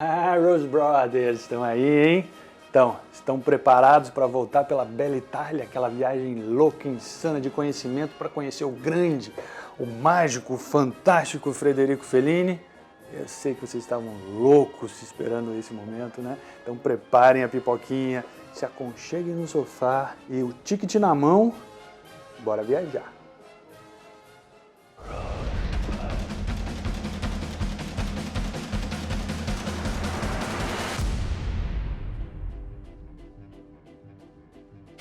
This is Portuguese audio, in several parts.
Rose Brothers, estão aí, hein? Então, estão preparados para voltar pela bela Itália, aquela viagem louca, insana de conhecimento para conhecer o grande, o mágico, o fantástico Frederico Fellini? Eu sei que vocês estavam loucos esperando esse momento, né? Então preparem a pipoquinha, se aconcheguem no sofá e o ticket na mão, bora viajar!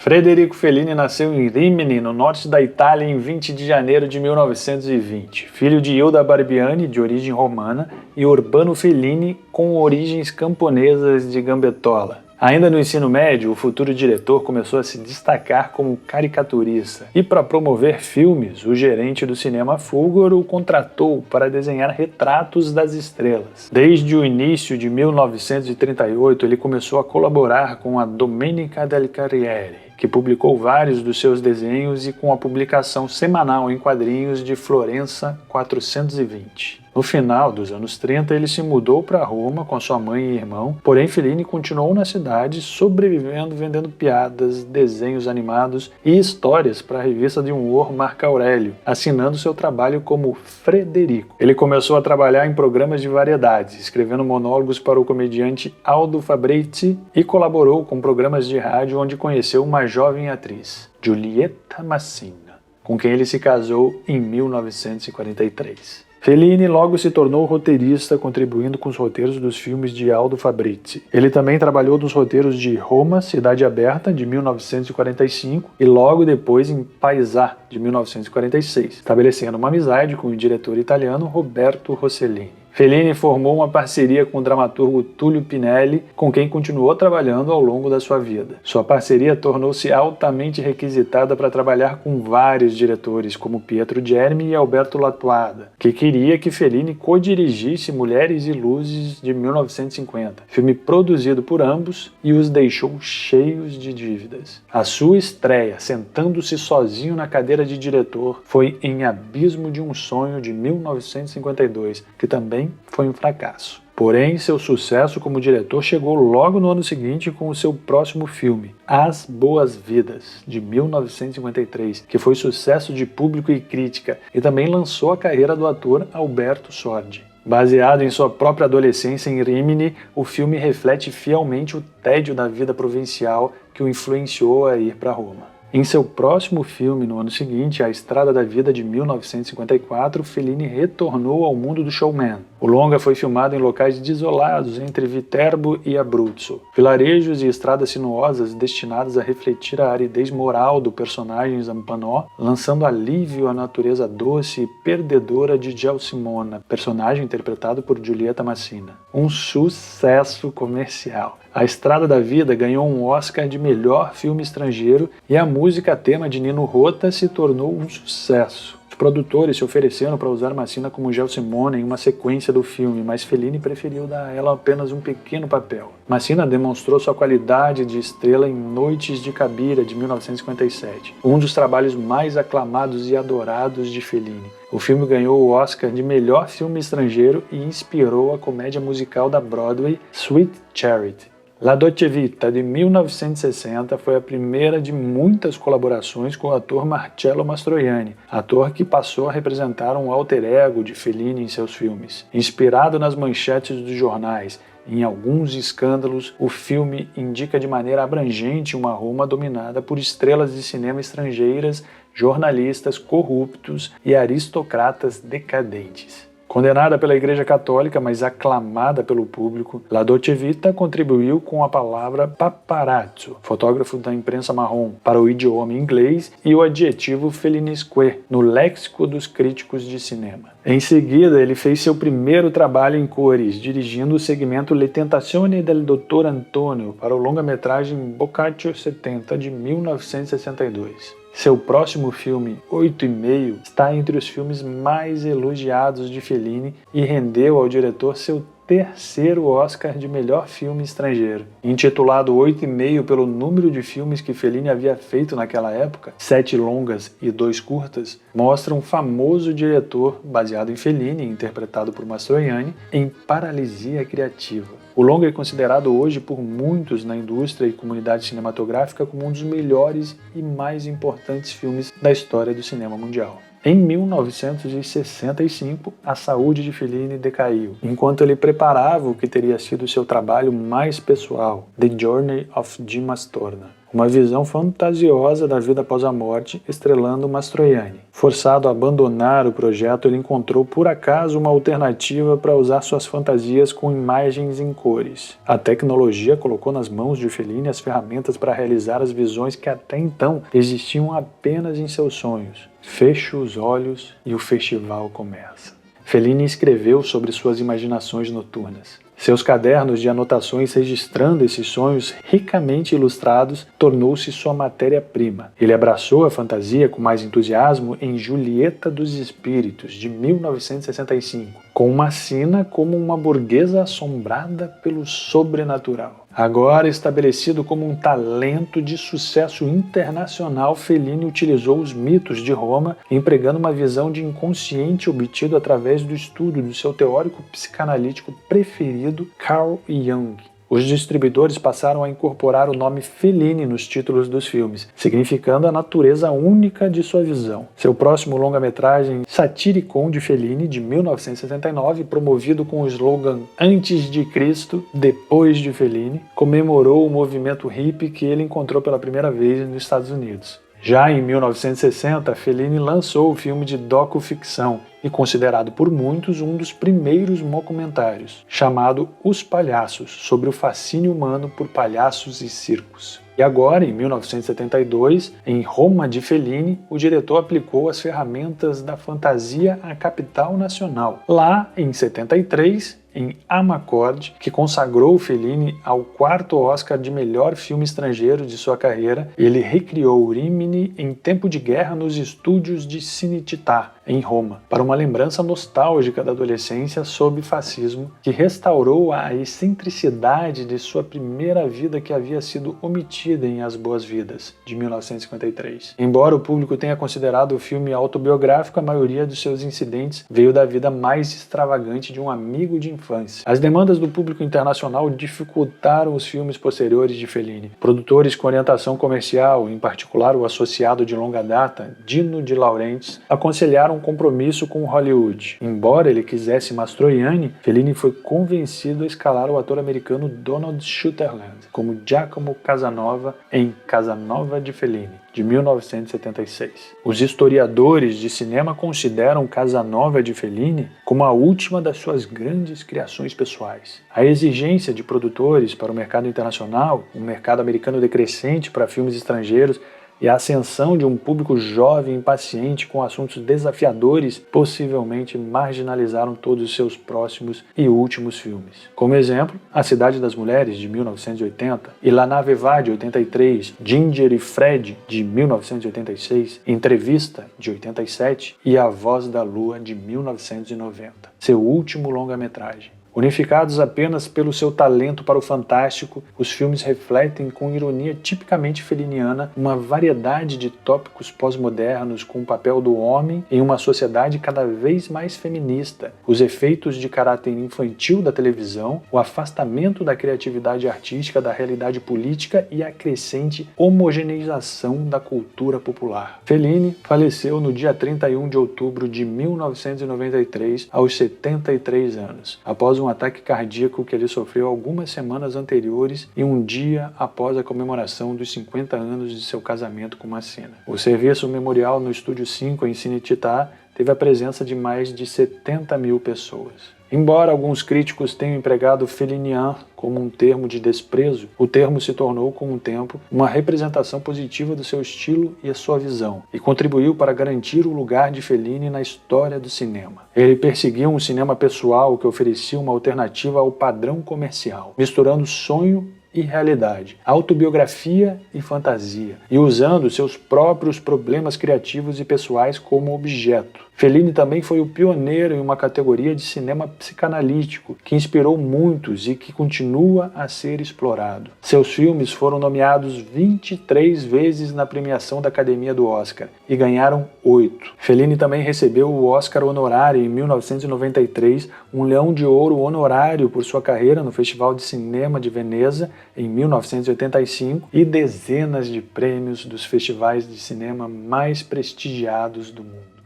Frederico Fellini nasceu em Rimini, no norte da Itália, em 20 de janeiro de 1920. Filho de Ilda Barbiani, de origem romana, e Urbano Fellini, com origens camponesas de Gambettola. Ainda no ensino médio, o futuro diretor começou a se destacar como caricaturista. E para promover filmes, o gerente do cinema Fulgor o contratou para desenhar retratos das estrelas. Desde o início de 1938, ele começou a colaborar com a Domenica del Carriere, que publicou vários dos seus desenhos e com a publicação semanal em quadrinhos de Florença 420. No final dos anos 30, ele se mudou para Roma com sua mãe e irmão, porém Fellini continuou na cidade, sobrevivendo vendendo piadas, desenhos animados e histórias para a revista de humor Marco Aurélio, assinando seu trabalho como Frederico. Ele começou a trabalhar em programas de variedades, escrevendo monólogos para o comediante Aldo Fabrizi e colaborou com programas de rádio onde conheceu uma jovem atriz, Giulietta Massina, com quem ele se casou em 1943. Fellini logo se tornou roteirista, contribuindo com os roteiros dos filmes de Aldo Fabrizi. Ele também trabalhou nos roteiros de Roma, Cidade Aberta, de 1945, e logo depois em Paesà, de 1946, estabelecendo uma amizade com o diretor italiano Roberto Rossellini. Fellini formou uma parceria com o dramaturgo Tullio Pinelli, com quem continuou trabalhando ao longo da sua vida. Sua parceria tornou-se altamente requisitada para trabalhar com vários diretores, como Pietro Germi e Alberto Lattuada, que queria que Fellini co-dirigisse Mulheres e Luzes, de 1950, filme produzido por ambos e os deixou cheios de dívidas. A sua estreia, sentando-se sozinho na cadeira de diretor, foi em Abismo de um Sonho, de 1952, que também foi um fracasso. Porém, seu sucesso como diretor chegou logo no ano seguinte com o seu próximo filme, As Boas-Vidas, de 1953, que foi sucesso de público e crítica e também lançou a carreira do ator Alberto Sordi. Baseado em sua própria adolescência em Rimini, o filme reflete fielmente o tédio da vida provincial que o influenciou a ir para Roma. Em seu próximo filme, no ano seguinte, A Estrada da Vida, de 1954, Fellini retornou ao mundo do showman. O longa foi filmado em locais desolados entre Viterbo e Abruzzo, vilarejos e estradas sinuosas destinadas a refletir a aridez moral do personagem Zampanò, lançando alívio à natureza doce e perdedora de Gelsomona, personagem interpretado por Giulietta Massina. Um sucesso comercial. A Estrada da Vida ganhou um Oscar de melhor filme estrangeiro e a música tema de Nino Rota se tornou um sucesso. Os produtores se ofereceram para usar Massina como Gelsomona em uma sequência do filme, mas Fellini preferiu dar a ela apenas um pequeno papel. Massina demonstrou sua qualidade de estrela em Noites de Cabiria, de 1957, um dos trabalhos mais aclamados e adorados de Fellini. O filme ganhou o Oscar de melhor filme estrangeiro e inspirou a comédia musical da Broadway Sweet Charity. La Dolce Vita, de 1960, foi a primeira de muitas colaborações com o ator Marcello Mastroianni, ator que passou a representar um alter ego de Fellini em seus filmes. Inspirado nas manchetes dos jornais e em alguns escândalos, o filme indica de maneira abrangente uma Roma dominada por estrelas de cinema estrangeiras, jornalistas corruptos e aristocratas decadentes. Condenada pela Igreja Católica, mas aclamada pelo público, La Dolce Vita contribuiu com a palavra paparazzo, fotógrafo da imprensa marrom, para o idioma inglês e o adjetivo fellinesque no léxico dos críticos de cinema. Em seguida, ele fez seu primeiro trabalho em cores, dirigindo o segmento Le Tentazioni del Dottor Antonio para o longa-metragem Boccaccio 70, de 1962. Seu próximo filme, 8,5, está entre os filmes mais elogiados de Fellini e rendeu ao diretor seu terceiro Oscar de melhor filme estrangeiro. Intitulado 8,5 pelo número de filmes que Fellini havia feito naquela época, 7 longas e 2 curtas, mostra um famoso diretor baseado em Fellini, interpretado por Mastroianni, em paralisia criativa. O longa é considerado hoje por muitos na indústria e comunidade cinematográfica como um dos melhores e mais importantes filmes da história do cinema mundial. Em 1965, a saúde de Fellini decaiu, enquanto ele preparava o que teria sido seu trabalho mais pessoal, The Journey of Jim Mastorna, uma visão fantasiosa da vida após a morte, estrelando Mastroianni. Forçado a abandonar o projeto, ele encontrou por acaso uma alternativa para usar suas fantasias com imagens em cores. A tecnologia colocou nas mãos de Fellini as ferramentas para realizar as visões que até então existiam apenas em seus sonhos. Feche os olhos e o festival começa. Fellini escreveu sobre suas imaginações noturnas. Seus cadernos de anotações registrando esses sonhos ricamente ilustrados tornou-se sua matéria-prima. Ele abraçou a fantasia com mais entusiasmo em Julieta dos Espíritos, de 1965, com Massina como uma burguesa assombrada pelo sobrenatural. Agora estabelecido como um talento de sucesso internacional, Fellini utilizou os mitos de Roma, empregando uma visão de inconsciente obtido através do estudo do seu teórico psicanalítico preferido, Carl Jung. Os distribuidores passaram a incorporar o nome Fellini nos títulos dos filmes, significando a natureza única de sua visão. Seu próximo longa-metragem, Satyricon de Fellini, de 1979, promovido com o slogan Antes de Cristo, depois de Fellini, comemorou o movimento hippie que ele encontrou pela primeira vez nos Estados Unidos. Já em 1960, Fellini lançou o filme de docu-ficção e considerado por muitos um dos primeiros mockumentários, chamado Os Palhaços, sobre o fascínio humano por palhaços e circos. E agora, em 1972, em Roma de Fellini, o diretor aplicou as ferramentas da fantasia à capital nacional. Lá, em 73, em Amarcord, que consagrou Fellini ao 4º Oscar de melhor filme estrangeiro de sua carreira, ele recriou Rimini em tempo de guerra nos estúdios de Cinecittà, em Roma, para uma lembrança nostálgica da adolescência sob fascismo, que restaurou a excentricidade de sua primeira vida que havia sido omitida em As Boas-Vidas, de 1953. Embora o público tenha considerado o filme autobiográfico, a maioria dos seus incidentes veio da vida mais extravagante de um amigo de infância. As demandas do público internacional dificultaram os filmes posteriores de Fellini. Produtores com orientação comercial, em particular o associado de longa data, Dino de Laurentiis, aconselharam um compromisso com Hollywood. Embora ele quisesse Mastroianni, Fellini foi convencido a escalar o ator americano Donald Sutherland como Giacomo Casanova em Casanova de Fellini, de 1976. Os historiadores de cinema consideram Casanova de Fellini como a última das suas grandes criações pessoais. A exigência de produtores para o mercado internacional, um mercado americano decrescente para filmes estrangeiros, e a ascensão de um público jovem e impaciente com assuntos desafiadores possivelmente marginalizaram todos os seus próximos e últimos filmes. Como exemplo, A Cidade das Mulheres, de 1980, e La Nave Va, de 83, Ginger e Fred, de 1986, Entrevista, de 87 e A Voz da Lua, de 1990, seu último longa-metragem. Unificados apenas pelo seu talento para o fantástico, os filmes refletem com ironia tipicamente feliniana uma variedade de tópicos pós-modernos com o papel do homem em uma sociedade cada vez mais feminista, os efeitos de caráter infantil da televisão, o afastamento da criatividade artística da realidade política e a crescente homogeneização da cultura popular. Fellini faleceu no dia 31 de outubro de 1993, aos 73 anos, após um ataque cardíaco que ele sofreu algumas semanas anteriores e um dia após a comemoração dos 50 anos de seu casamento com Massina. O serviço memorial no Estúdio 5 em Cinecittà teve a presença de mais de 70 mil pessoas. Embora alguns críticos tenham empregado Fellinian como um termo de desprezo, o termo se tornou, com o tempo, uma representação positiva do seu estilo e a sua visão, e contribuiu para garantir o lugar de Fellini na história do cinema. Ele perseguiu um cinema pessoal que oferecia uma alternativa ao padrão comercial, misturando sonho e realidade, autobiografia e fantasia, e usando seus próprios problemas criativos e pessoais como objeto. Fellini também foi o pioneiro em uma categoria de cinema psicanalítico, que inspirou muitos e que continua a ser explorado. Seus filmes foram nomeados 23 vezes na premiação da Academia do Oscar e ganharam 8. Fellini também recebeu o Oscar honorário em 1993, um Leão de Ouro honorário por sua carreira no Festival de Cinema de Veneza em 1985 e dezenas de prêmios dos festivais de cinema mais prestigiados do mundo.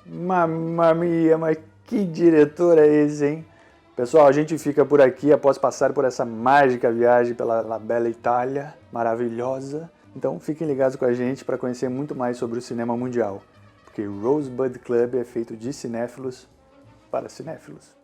Mamma mia, mas que diretor é esse, hein? Pessoal, a gente fica por aqui após passar por essa mágica viagem pela La Bella Itália, maravilhosa. Então fiquem ligados com a gente para conhecer muito mais sobre o cinema mundial, porque Rosebud Club é feito de cinéfilos para cinéfilos.